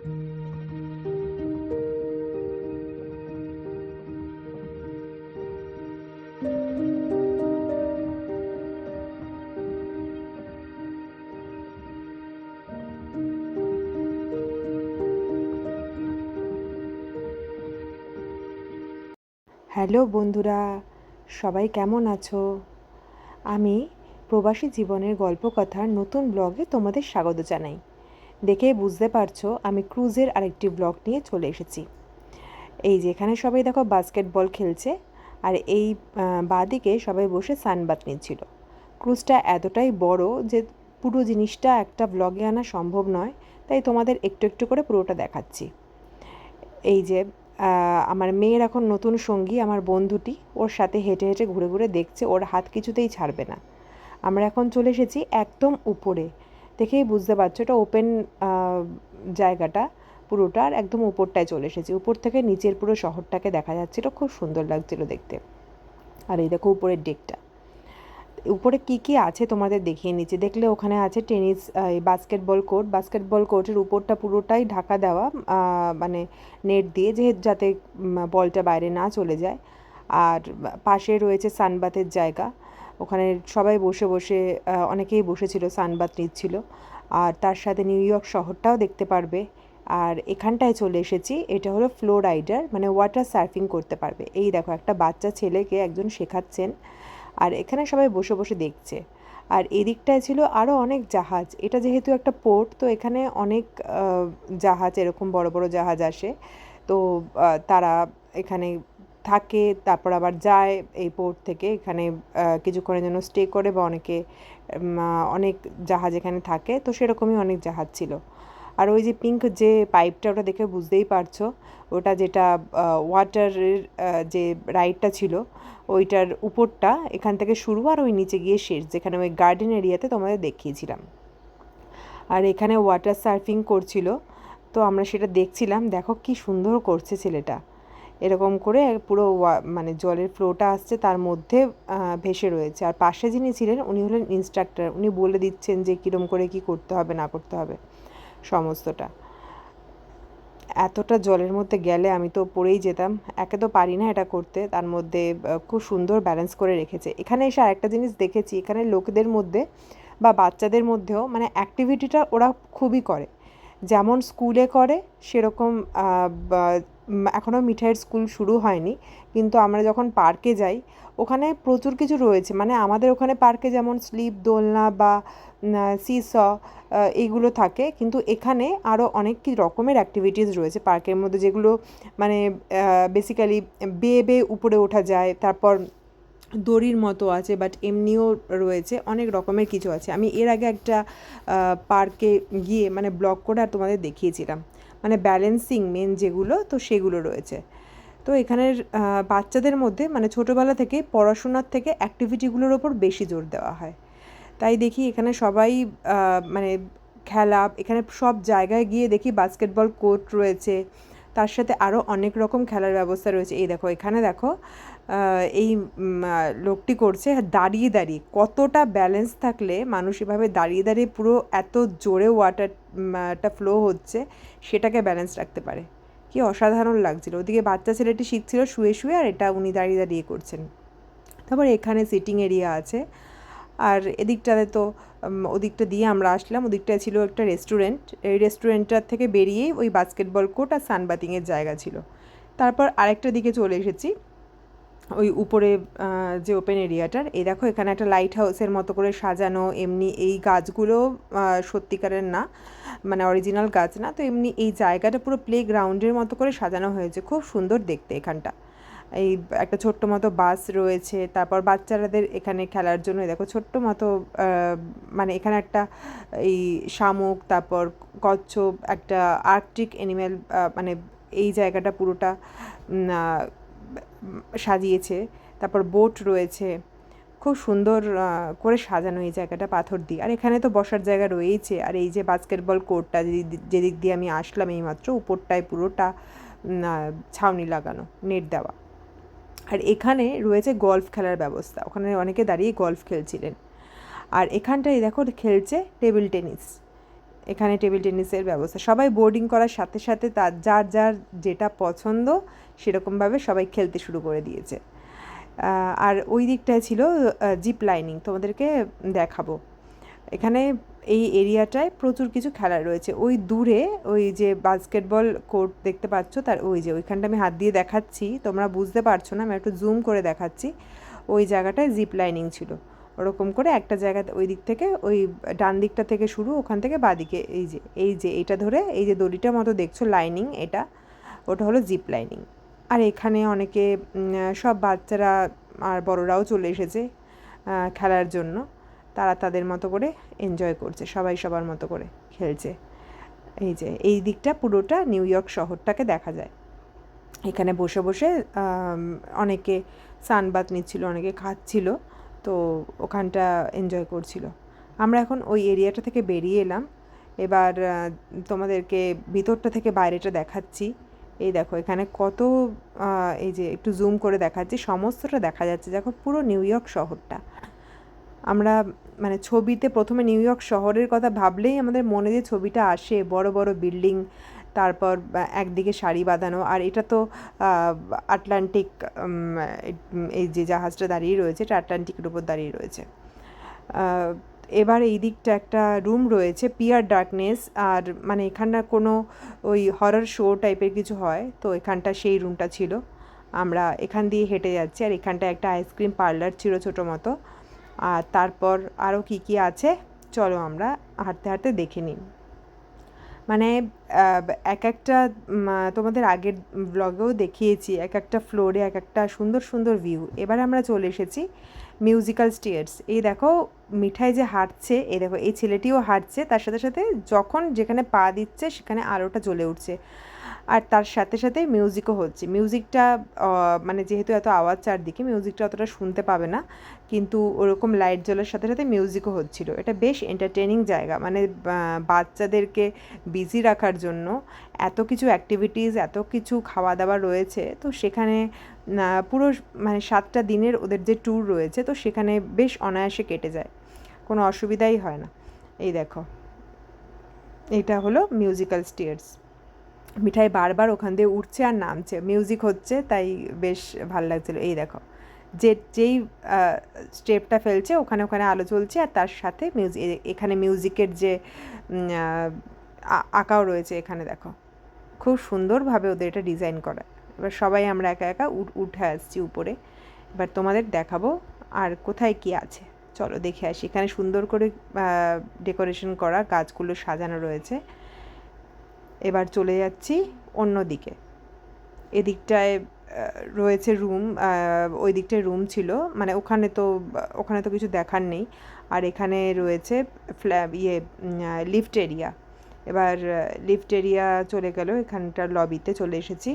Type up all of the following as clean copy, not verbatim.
Hello বন্ধুরা, সবাই কেমন আছো? আমি প্রবাসী জীবনের গল্পকথার নতুন ব্লগে তোমাদের স্বাগত জানাই। দেখেই বুঝতে পারছো আমি ক্রুজের আরেকটি ব্লগ নিয়ে চলে এসেছি। এই যে এখানে সবাই দেখো বাস্কেটবল খেলছে, আর এই বাঁদিকে সবাই বসে সানবাথ নিচ্ছিল। ক্রুজটা এতটাই বড় যে পুরো জিনিসটা একটা ব্লগে আনা সম্ভব নয়, তাই তোমাদের একটু একটু করে পুরোটা দেখাচ্ছি। এই যে আমার মেয়ের এখন নতুন সঙ্গী আমার বন্ধুটি, ওর সাথে হেঁটে হেঁটে ঘুরে ঘুরে দেখছে, ওর হাত কিছুতেই ছাড়বে না। আমরা এখন চলে এসেছি একদম উপরে, দেখেই বুঝতে পারছো এটা ওপেন জায়গাটা পুরোটার একদম উপরটায় চলে এসেছি। উপর থেকে নিচের পুরো শহরটাকে দেখা যাচ্ছিলো, খুব সুন্দর লাগছিলো দেখতে। আর এই দেখো উপরের ডেকটা, উপরে কি কি আছে তোমাদের দেখিয়ে নিচ্ছি। দেখলে ওখানে আছে টেনিস, বাস্কেটবল কোর্ট। বাস্কেটবল কোর্টের উপরটা পুরোটাই ঢাকা দেওয়া, মানে নেট দিয়ে, যাতে বলটা বাইরে না চলে যায়। আর পাশে রয়েছে সানবাথের জায়গা, ওখানে সবাই বসে বসে, অনেকেই বসেছিল সানবাথ নিচ্ছিল। আর তার সাথে নিউ ইয়র্ক শহরটাও দেখতে পারবে। আর এখানটায় চলে এসেছি, এটা হলো ফ্লো রাইডার, মানে ওয়াটার সার্ফিং করতে পারবে। এই দেখো একটা বাচ্চা ছেলেকে একজন শেখাচ্ছেন, আর এখানে সবাই বসে বসে দেখছে। আর এদিকটায় ছিল আরও অনেক জাহাজ। এটা যেহেতু একটা পোর্ট, তো এখানে অনেক জাহাজ, এরকম বড় বড় জাহাজ আসে। তো তারা এখানে থাকে, তারপর আবার যায় এই পোর্ট থেকে। এখানে কিছুক্ষণের জন্য স্টে করে, বা অনেকে অনেক জাহাজ এখানে থাকে, তো সেরকমই অনেক জাহাজ ছিল। আর ওই যে পিঙ্ক যে পাইপটা, ওটা দেখে বুঝতেই পারছো ওটা যেটা ওয়াটারের যে রাইডটা ছিল, ওইটার উপরটা এখান থেকে শুরু, আর ওই নিচে গিয়ে শেষ, যেখানে ওই গার্ডেন এরিয়াতে তোমাদের দেখিয়েছিলাম। আর এখানে ওয়াটার সার্ফিং করছিল, তো আমরা সেটা দেখছিলাম। দেখো কি সুন্দর করছে ছেলেটা, এরকম করে পুরো মানে জলের ফ্লোটা আসছে, তার মধ্যে ভেসে রয়েছে। আর পাশে যিনি ছিলেন উনি হলেন ইনস্ট্রাক্টর, উনি বলে দিচ্ছেন যে কীরকম করে কী করতে হবে না করতে হবে সমস্তটা। এতটা জলের মধ্যে গেলে আমি তো পড়েই যেতাম, একে তো পারি না এটা করতে, তার মধ্যে খুব সুন্দর ব্যালেন্স করে রেখেছে। এখানে এসে আরেকটা জিনিস দেখেছি, এখানে লোকদের মধ্যে বা বাচ্চাদের মধ্যেও মানে অ্যাক্টিভিটিটা ওরা খুবই করে, যেমন স্কুলে করে সেরকম। এখনও মিঠাইয়ের স্কুল শুরু হয়নি, কিন্তু আমরা যখন পার্কে যাই ওখানে প্রচুর কিছু রয়েছে। মানে আমাদের ওখানে পার্কে যেমন স্লিপ দোলনা বা সিস এইগুলো থাকে, কিন্তু এখানে আরও অনেক কি রকমের অ্যাক্টিভিটিস রয়েছে পার্কের মধ্যে, যেগুলো মানে বেসিক্যালি বেয়ে বেয়ে উপরে ওঠা যায়। তারপর দড়ির মতো আছে, বাট এমনিও রয়েছে, অনেক রকমের কিছু আছে। আমি এর আগে একটা পার্কে গিয়ে মানে ব্লগ করে আর তোমাদের দেখিয়েছিলাম, মানে ব্যালেন্সিং মেন যেগুলো, তো সেগুলো রয়েছে। তো এখানের বাচ্চাদের মধ্যে মানে ছোটোবেলা থেকে পড়াশোনার থেকে অ্যাক্টিভিটিগুলোর ওপর বেশি জোর দেওয়া হয়। তাই দেখি এখানে সবাই মানে খেলা, এখানে সব জায়গায় গিয়ে দেখি বাস্কেটবল কোর্ট রয়েছে, তার সাথে আরও অনেক রকম খেলার ব্যবস্থা রয়েছে। এই দেখো এখানে দেখো এই লোকটি করছে দাঁড়িয়ে দাঁড়িয়ে, কতটা ব্যালেন্স থাকলে মানুষ এভাবে দাঁড়িয়ে দাঁড়িয়ে পুরো এত জোরে ওয়াটারটা ফ্লো হচ্ছে সেটাকে ব্যালেন্স রাখতে পারে। কি অসাধারণ লাগছিল। ওদিকে বাচ্চা ছেলেটি শিখছিল শুয়ে শুয়ে, আর এটা উনি দাঁড়িয়ে দাঁড়িয়ে করছেন। তারপর এখানে সিটিং এরিয়া আছে। আর এদিকটাতে তো ওদিকটা দিয়ে আমরা আসলাম, ওদিকটায় ছিল একটা রেস্টুরেন্ট। এই রেস্টুরেন্টটার থেকে বেরিয়েই ওই বাস্কেটবল কোর্ট আর সানবাথিংয়ের জায়গা ছিল। তারপর আরেকটা দিকে চলে এসেছি, ওই উপরে যে ওপেন এরিয়াটার। এই দেখো এখানে একটা লাইট হাউসের মতো করে সাজানো। এমনি এই গাছগুলো সত্যিকারের না, মানে অরিজিনাল গাছ না, তো এমনি এই জায়গাটা পুরো প্লে গ্রাউন্ডের মতো করে সাজানো হয়েছে, খুব সুন্দর দেখতে এখানটা। এই একটা ছোট্ট মতো বাস রয়েছে, তারপর বাচ্চারাদের এখানে খেলার জন্য দেখো ছোট্ট মতো মানে এখানে একটা এই শামুক, তারপর কচ্ছপ, একটা আর্কটিক অ্যানিম্যাল, মানে এই জায়গাটা পুরোটা সাজিয়েছে। তারপর বোট রয়েছে, খুব সুন্দর করে সাজানো এই জায়গাটা পাথর দিয়ে। আর এখানে তো বসার জায়গা রয়েইছে। আর এই যে বাস্কেটবল কোর্টটা যেদিক দিয়ে আমি আসলাম এইমাত্র, উপরটায় পুরোটা ছাউনি লাগানো, নেট দেওয়া। আর এখানে রয়েছে গলফ খেলার ব্যবস্থা, ওখানে অনেকে দাঁড়িয়ে গলফ খেলছিলেন। আর এখানটায় দেখো খেলছে টেবিল টেনিস। এখানে টেবিল টেনিসের ব্যবস্থা, সবাই বোর্ডিং করার সাথে সাথে তার যার যার যেটা পছন্দ সেরকমভাবে সবাই খেলতে শুরু করে দিয়েছে। আর ওই দিকটায় ছিল জিপ লাইনিং, তোমাদেরকে দেখাবো। এখানে এই এরিয়াটায় প্রচুর কিছু খেলার রয়েছে। ওই দূরে ওই যে বাস্কেটবল কোর্ট দেখতে পাচ্ছ, তার ওই যে ওইখানটা আমি হাত দিয়ে দেখাচ্ছি, তোমরা বুঝতে পারছো না, আমি একটু জুম করে দেখাচ্ছি। ওই জায়গাটায় জিপ লাইনিং ছিল, ওরকম করে একটা জায়গাতে ওই দিক থেকে ওই ডান দিকটা থেকে শুরু, ওখান থেকে বাদিকে এই যে এইটা ধরে এই যে দড়িটার মতো দেখছো লাইনিং, ওটা হলো জিপ লাইনিং। আর এখানে অনেকে সব বাচ্চারা আর বড়রাও চলে এসেছে খেলার জন্য, তারা তাদের মতো করে এনজয় করছে, সবাই সবার মতো করে খেলছে। এই যে এই দিকটা পুরোটা নিউ ইয়র্ক শহরটাকে দেখা যায়। এখানে বসে বসে অনেকে সানবাত নিচ্ছিল, অনেকে খাচ্ছিল, তো ওখানটা এনজয় করছিল। আমরা এখন ওই এরিয়াটা থেকে বেরিয়ে এলাম, এবার তোমাদেরকে ভিতরটা থেকে বাইরেটা দেখাচ্ছি। এই দেখো এখানে কত, এই যে একটু জুম করে দেখাচ্ছি, সমস্তটা দেখা যাচ্ছে, দেখো পুরো নিউ ইয়র্ক শহরটা। আমরা মানে ছবিতে প্রথমে নিউ ইয়র্ক শহরের কথা ভাবলেই আমাদের মনে যে ছবিটা আসে, বড় বড় বিল্ডিং, তারপর একদিকে সারি বাঁধানো, আর এটা তো আটলান্টিক, এই যে জাহাজটা দাঁড়িয়ে রয়েছে এটা আটলান্টিকের উপর দাঁড়িয়ে রয়েছে। এবার এই দিকটা একটা রুম রয়েছে, পিয়ার ডার্কনেস, আর মানে এখানটা কোনো ওই হরর শো টাইপের কিছু হয়, তো এখানটা সেই রুমটা ছিল। আমরা এখান দিয়ে হেঁটে যাচ্ছি, আর এখানটা একটা আইসক্রিম পার্লার ছিল ছোটো মতো। আর তারপর আরও কী কী আছে চলো আমরা হাঁটতে হাঁটতে দেখে নিই। মানে এক একটা তোমাদের আগের ব্লগেও দেখিয়েছি, এক একটা ফ্লোরে এক একটা সুন্দর সুন্দর ভিউ। এবার আমরা চলে এসেছি মিউজিক্যাল স্টেয়ার্স। এই দেখো মিঠাই যে হাঁটছে, এই দেখো এই ছেলেটিও হাঁটছে, তার সাথে সাথে যখন যেখানে পা দিচ্ছে সেখানে আলোটা জ্বলে উঠছে, আর তার সাথে সাথে মিউজিকও হচ্ছে। মিউজিকটা মানে যেহেতু এত আওয়াজ চারদিকে, মিউজিকটা অতটা শুনতে পাবে না, কিন্তু ওরকম লাইট জ্বলার সাথে সাথে মিউজিকও হচ্ছিল। এটা বেশ এন্টারটেনিং জায়গা, মানে বাচ্চাদেরকে বিজি রাখার জন্য এত কিছু অ্যাক্টিভিটিস, এত কিছু খাওয়া দাওয়া রয়েছে, তো সেখানে পুরো মানে 7টা দিনের ওদের যে ট্যুর রয়েছে, তো সেখানে বেশ অনায়াসে কেটে যায়, কোনো অসুবিধাই হয় না। এই দেখো এটা হলো মিউজিক্যাল স্টেয়ার্স। মিঠাই বারবার ওখান দিয়ে উঠছে আর নামছে, মিউজিক হচ্ছে, তাই বেশ ভালো লাগছিলো। এই দেখো যেই স্টেপটা ফেলছে ওখানে ওখানে আলো জ্বলছে, আর তার সাথে এখানে মিউজিকের যে আঁকাও রয়েছে, এখানে দেখো খুব সুন্দরভাবে ওদের এটা ডিজাইন করা। এবার সবাই আমরা একা একা উঠে আসছি উপরে, এবার তোমাদের দেখাবো আর কোথায় কি আছে, চলো দেখে আসি। এখানে সুন্দর করে ডেকোরেশন করা, গাছগুলো সাজানো রয়েছে। এবার চলে যাচ্ছি অন্য দিকে, এদিকটায় রয়েছে রুম, ওই দিকটায় রুম ছিল, মানে ওখানে তো কিছু দেখার নেই। আর এখানে রয়েছে লিফট এরিয়া। এবার লিফট এরিয়া চলে গেল, এখানটার লবিতে চলে এসেছি।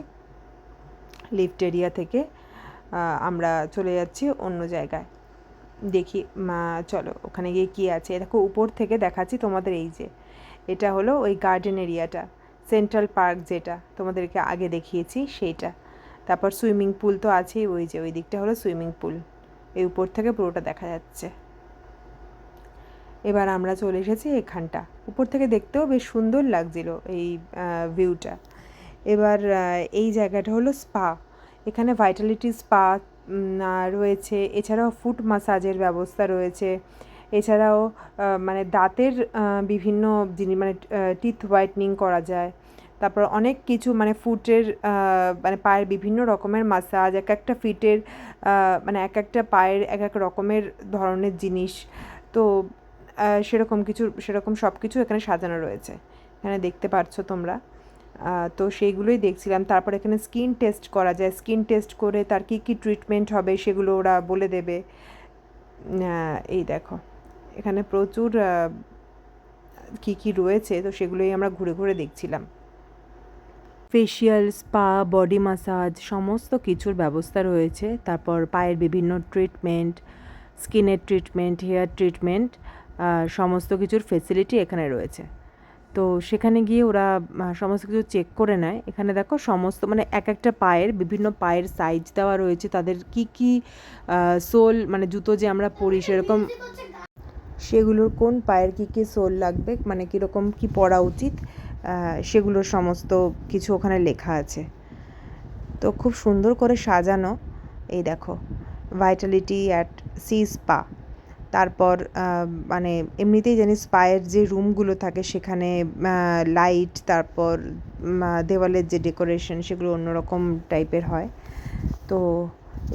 লিফট এরিয়া থেকে আমরা চলে যাচ্ছি অন্য জায়গায়, দেখি চলো ওখানে গিয়ে কী আছে। দেখো উপর থেকে দেখাচ্ছি তোমাদের, এই যে এটা হলো ওই গার্ডেন এরিয়াটা, সেন্ট্রাল পার্ক যেটা তোমাদেরকে আগে দেখিয়েছি সেইটা। তারপর সুইমিং পুল তো আছেই, ওই যে ওই দিকটা হলো সুইমিং পুল, এই উপর থেকে পুরোটা দেখা যাচ্ছে। এবার আমরা চলে এসেছি এখানটা, উপর থেকে দেখতেও বেশ সুন্দর লাগছিল এই ভিউটা। এবার এই জায়গাটা হলো স্পা, এখানে ভাইটালিটি স্পা রয়েছে, এছাড়াও ফুট ম্যাসাজের ব্যবস্থা রয়েছে, এছাড়াও মানে দাঁতের বিভিন্ন জিনিস, মানে টিথ হোয়াইটনিং করা যায়। তারপর অনেক কিছু, মানে ফুটের মানে পায়ের বিভিন্ন রকমের মাসাজ, এক একটা ফিটের মানে এক একটা পায়ের এক এক রকমের ধরনের জিনিস, তো সেরকম সব কিছু এখানে সাজানো রয়েছে, এখানে দেখতে পারছো তোমরা। তো সেইগুলোই দেখছিলাম। তারপর এখানে স্কিন টেস্ট করা যায়, স্কিন টেস্ট করে তার কী কী ট্রিটমেন্ট হবে সেগুলো ওরা বলে দেবে। এই দেখো এখানে প্রচুর কী কী রয়েছে, তো সেগুলোই আমরা ঘুরে ঘুরে দেখছিলাম। ফেশিয়াল, স্পা, বডি ম্যাসাজ সমস্ত কিছুর ব্যবস্থা রয়েছে। তারপর পায়ের বিভিন্ন ট্রিটমেন্ট, স্কিনের ট্রিটমেন্ট, হেয়ার ট্রিটমেন্ট, সমস্ত কিছুর ফেসিলিটি এখানে রয়েছে। তো সেখানে গিয়ে ওরা সমস্ত কিছু চেক করে নেয়। এখানে দেখো সমস্ত, মানে এক একটা পায়ের বিভিন্ন পায়ের সাইজ দেওয়া রয়েছে, তাদের কি কি সোল, মানে জুতো যে আমরা পরি সেরকম সেগুলোর কোন পায়ের কী সোল লাগবে, মানে কীরকম কী পরা উচিত, সেগুলোর সমস্ত কিছু ওখানে লেখা আছে। তো খুব সুন্দর করে সাজানো। এই দেখো, ভাইটালিটি অ্যাট সি স্পা। তারপর মানে এমনিতেই জানি স্পায়ের যে রুমগুলো থাকে সেখানে লাইট, তারপর দেওয়ালের যে ডেকোরেশন সেগুলো অন্যরকম টাইপের হয়। তো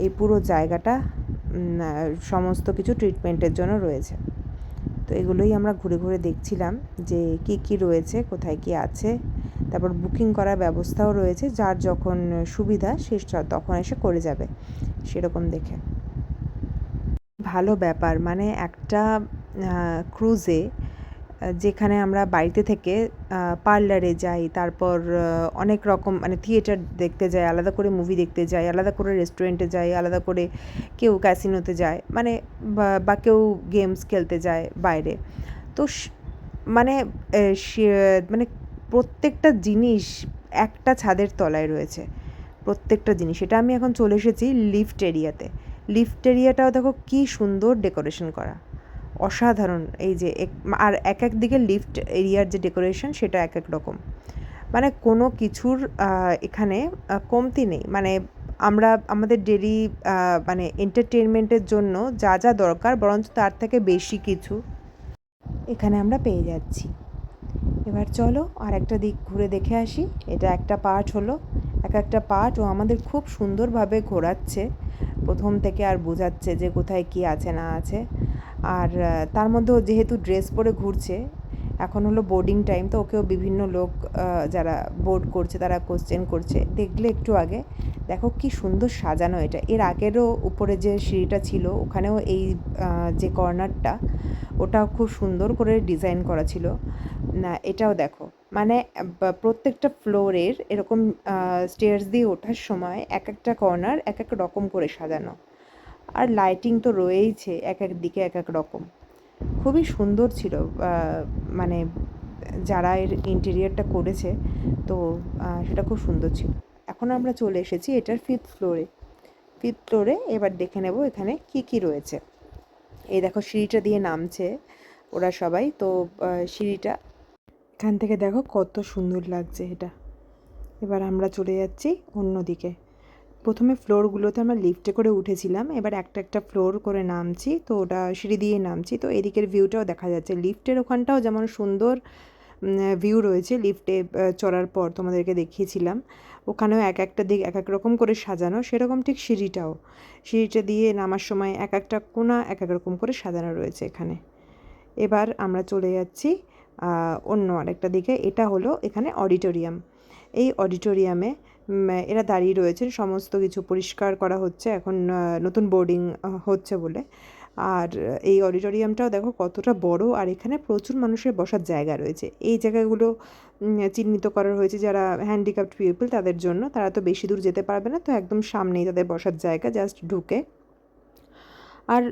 এই পুরো জায়গাটা সমস্ত কিছু ট্রিটমেন্টের জন্য রয়েছে। তো এগুলোই আমরা ঘুরে ঘুরে দেখছিলাম যে কী কী রয়েছে, কোথায় কী আছে। তারপর বুকিং করার ব্যবস্থাও রয়েছে, যার যখন সুবিধা সে তখন এসে করে যাবে সেরকম দেখে। ভালো ব্যাপার, মানে একটা ক্রুজে যেখানে আমরা বাড়িতে থেকে পার্লারে যাই, তারপর অনেক রকম মানে থিয়েটার দেখতে যাই, আলাদা করে মুভি দেখতে যাই, আলাদা করে রেস্টুরেন্টে যাই, আলাদা করে কেউ ক্যাসিনোতে যায়, মানে বা কেউ গেমস খেলতে যায় বাইরে। তো মানে মানে প্রত্যেকটা জিনিস একটা ছাদের তলায় রয়েছে, প্রত্যেকটা জিনিস। এটা আমি এখন চলে এসেছি লিফট এরিয়াতে। লিফট এরিয়াটাও দেখো কী সুন্দর ডেকোরেশন করা, অসাধারণ। এই যে আর এক এক দিকে লিফট এরিয়ার যে ডেকোরেশন সেটা এক এক রকম, মানে কোনো কিছুর এখানে কমতি নেই। মানে আমরা আমাদের ডেলি মানে এন্টারটেনমেন্টের জন্য যা যা দরকার বরঞ্চ তার থেকে বেশি কিছু এখানে আমরা পেয়ে যাচ্ছি। এবার চলো আর একটা দিক ঘুরে দেখে আসি। এটা একটা পার্ট হলো, এক একটা পার্ট ও আমাদের খুব সুন্দরভাবে ঘোরাচ্ছে প্রথম থেকে, আর বোঝাচ্ছে যে কোথায় কী আছে না আছে। আর তার মধ্যেও যেহেতু ড্রেস পরে ঘুরছে, এখন হলো বোর্ডিং টাইম, তো ওকেও বিভিন্ন লোক যারা বোর্ড করছে তারা কোশ্চেন করছে। দেখলে একটু আগে দেখো কি সুন্দর সাজানো এটা। এর আগেরও উপরে যে সিঁড়িটা ছিল ওখানেও এই যে কর্নারটা ওটাও খুব সুন্দর করে ডিজাইন করা ছিল না। এটাও দেখো, মানে প্রত্যেকটা ফ্লোরের এরকম স্টেয়ার্স দিয়ে ওঠার সময় এক একটা কর্নার এক এক রকম করে সাজানো, আর লাইটিং তো রয়েইছে এক এক দিকে এক এক রকম। খুবই সুন্দর ছিল, মানে যারা এর ইন্টেরিয়ারটা করেছে তো সেটা খুব সুন্দর ছিল। এখন আমরা চলে এসেছি এটার ফিফথ ফ্লোরে। এবার দেখে নেব এখানে কি কি রয়েছে। এই দেখো সিঁড়িটা দিয়ে নামছে ওরা সবাই, তো সিঁড়িটা এখান থেকে দেখো কত সুন্দর লাগছে এটা। এবার আমরা চলে যাচ্ছি অন্যদিকে। প্রথমে ফ্লোরগুলোতে আমরা লিফটে করে উঠেছিলাম, এবার একটা একটা ফ্লোর করে নামছি, তো ওটা সিঁড়ি দিয়ে নামছি। তো এদিকের ভিউটাও দেখা যাচ্ছে, লিফটের ওখানটাও যেমন সুন্দর ভিউ রয়েছে লিফটে চড়ার পর তোমাদেরকে দেখিয়েছিলাম, ওখানেও এক একটা দিক এক এক রকম করে সাজানো, সেরকম ঠিক সিঁড়িটা দিয়ে নামার সময় এক একটা কোণা এক এক রকম করে সাজানো রয়েছে এখানে। এবার আমরা চলে যাচ্ছি অন্য আরেকটা দিকে। এটা হলো এখানে অডিটোরিয়াম। এই অডিটোরিয়ামে এরা দাঁড়িয়ে রয়েছেন, সমস্ত কিছু পরিষ্কার করা হচ্ছে এখন, নতুন বোর্ডিং হচ্ছে বলে। আর এই অডিটোরিয়ামটাও দেখো কতটা বড়, আর এখানে প্রচুর মানুষের বসার জায়গা রয়েছে। এই জায়গাগুলো চিহ্নিত করা হয়েছে যারা হ্যান্ডিক্যাপড পিপল তাদের জন্য, তারা তো বেশি দূর যেতে পারবে না, তো একদম সামনেই তাদের বসার জায়গা, জাস্ট ঢুকে। আর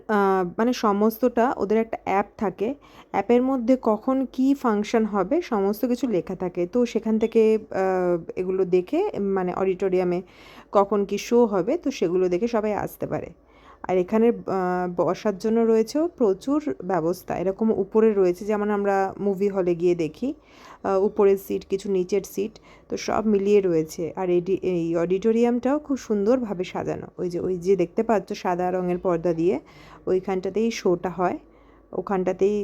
মানে সমস্তটা ওদের একটা অ্যাপ থাকে, অ্যাপের মধ্যে কখন কী ফাংশন হবে সমস্ত কিছু লেখা থাকে। তো সেখান থেকে এগুলো দেখে, মানে অডিটোরিয়ামে কখন কী শো হবে তো সেগুলো দেখে সবাই আসতে পারে। আর এখানে বসার জন্য রয়েছেও প্রচুর ব্যবস্থা, এরকম উপরে রয়েছে যেমন আমরা মুভি হলে গিয়ে দেখি, উপরের সিট কিছু নিচের সিট, তো সব মিলিয়ে রয়েছে। আর এই অডিটোরিয়ামটাও খুব সুন্দরভাবে সাজানো। ওই যে দেখতে পাচ্ছ সাদা রঙের পর্দা দিয়ে, ওইখানটাতেই শোটা হয়, ওখানটাতেই।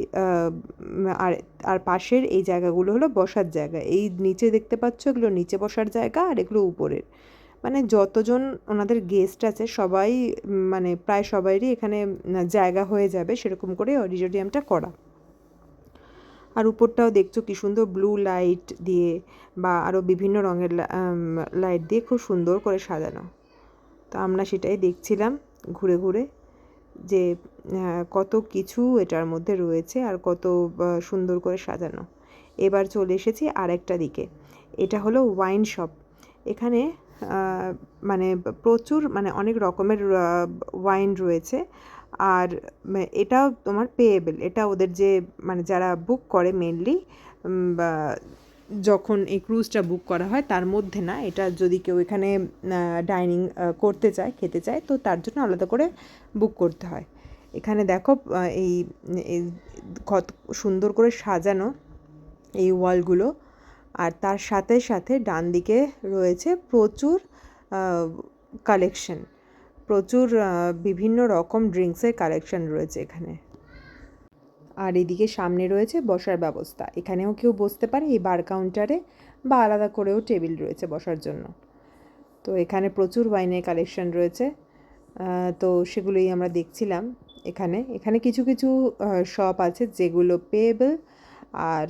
আর আর পাশের এই জায়গাগুলো হলো বসার জায়গা। এই নিচে দেখতে পাচ্ছ এগুলো নিচে বসার জায়গা, আর এগুলো উপরের। মানে যতজন ওনাদের গেস্ট আছে সবাই, মানে প্রায় সবাইরই এখানে জায়গা হয়ে যাবে সেরকম করে অডিটোরিয়ামটা করা। আর উপরটাও দেখছো কি সুন্দর ব্লু লাইট দিয়ে বা আরও বিভিন্ন রঙের লাইট দিয়ে খুব সুন্দর করে সাজানো। তো আমরা সেটাই দেখছিলাম ঘুরে ঘুরে যে কত কিছু এটার মধ্যে রয়েছে আর কত সুন্দর করে সাজানো। এবার চলে এসেছি আরেকটা দিকে। এটা হলো ওয়াইন শপ। এখানে মানে প্রচুর, মানে অনেক রকমের ওয়াইন রয়েছে। আর এটাও তোমার পেয়েবেল, এটা ওদের যে মানে যারা বুক করে মেনলি, যখন এই ক্রুজটা বুক করা হয় তার মধ্যে না, এটা যদি কেউ এখানে ডাইনিং করতে চায়, খেতে চায়, তো তার জন্য আলাদা করে বুক করতে হয়। এখানে দেখো এই এই কত সুন্দর করে সাজানো এই ওয়ালগুলো। আর তার সাথে সাথে ডান দিকে রয়েছে প্রচুর কালেকশন, প্রচুর বিভিন্ন রকম ড্রিঙ্কসের কালেকশন রয়েছে এখানে। আর এদিকে সামনে রয়েছে বসার ব্যবস্থা, এখানেও কেউ বসতে পারে এই বার কাউন্টারে, বা আলাদা করেও টেবিল রয়েছে বসার জন্য। তো এখানে প্রচুর ওয়াইনের কালেকশন রয়েছে, তো সেগুলোই আমরা দেখছিলাম। এখানে এখানে কিছু কিছু শপ আছে যেগুলো পেয়েবল, আর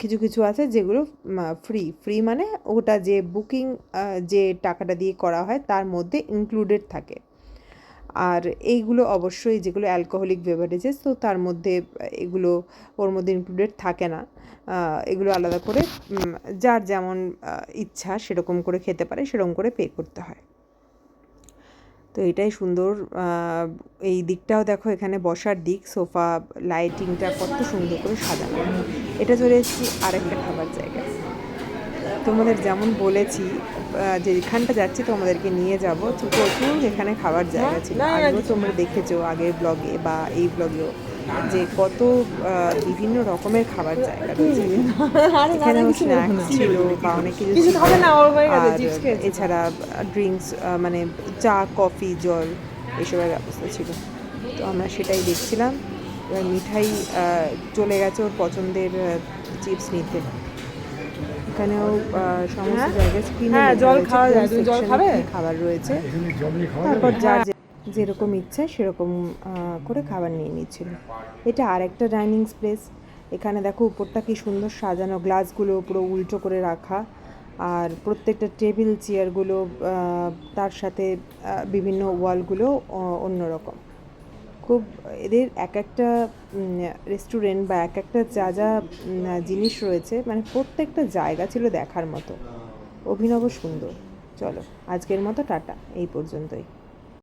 কিছু কিছু আছে যেগুলো ফ্রি। ফ্রি মানে ওটা যে বুকিং যে টাকাটা দিয়ে করা হয় তার মধ্যে ইনক্লুডেড থাকে। আর এইগুলো অবশ্যই যেগুলো অ্যালকোহলিক বেভারেজেস, তো তার মধ্যে এগুলো ওর মধ্যে ইনক্লুডেড থাকে না। এগুলো আলাদা করে যার যেমন ইচ্ছা সেরকম করে খেতে পারে, সেরকম করে পে করতে হয়। তো এটাই সুন্দর। এই দিকটাও দেখো, এখানে বসার দিক, সোফা, লাইটিংটা কত সুন্দর করে সাজানো। এটা চলে এসেছি আরেকটা খাবার জায়গায়। তোমাদের যেমন বলেছি যে এখানটা যাচ্ছি তোমাদেরকে নিয়ে যাব, তো প্রচুর এখানে খাবার জায়গা ছিল। আগেও তোমরা দেখেছো আগের ব্লগে বা এই ব্লগেও যে কত বিভিন্ন রকমের খাবার জায়গা রয়েছে। এখানেও স্ন্যাক্স ছিল বা অনেক কিছু ছিল। আর এছাড়া ড্রিঙ্কস মানে চা, কফি, জল এসবের ব্যবস্থা ছিল। তো আমরা সেটাই দেখছিলাম। এবার মিঠাই চলে গেছে ওর পছন্দের চিপস নিতে। এখানেও সমস্ত জায়গায় স্ক্রিনে জল খাওয়া যায়, তুমি জল খাবে, খাবার রয়েছে। তারপর যার যেরকম ইচ্ছা সেরকম করে খাবার নিয়ে নিচ্ছিল। এটা আরেকটা ডাইনিং স্পেস। এখানে দেখো উপরটা কি সুন্দর সাজানো, গ্লাসগুলো পুরো উল্টো করে রাখা, আর প্রত্যেকটা টেবিল চেয়ারগুলো, তার সাথে বিভিন্ন ওয়ালগুলো অন্যরকম। খুব এদের এক একটা রেস্টুরেন্ট বা এক একটা যা যা জিনিস রয়েছে, মানে প্রত্যেকটা জায়গা ছিল দেখার মতো, অভিনব সুন্দর। চলো আজকের মতো টাটা, এই পর্যন্তই।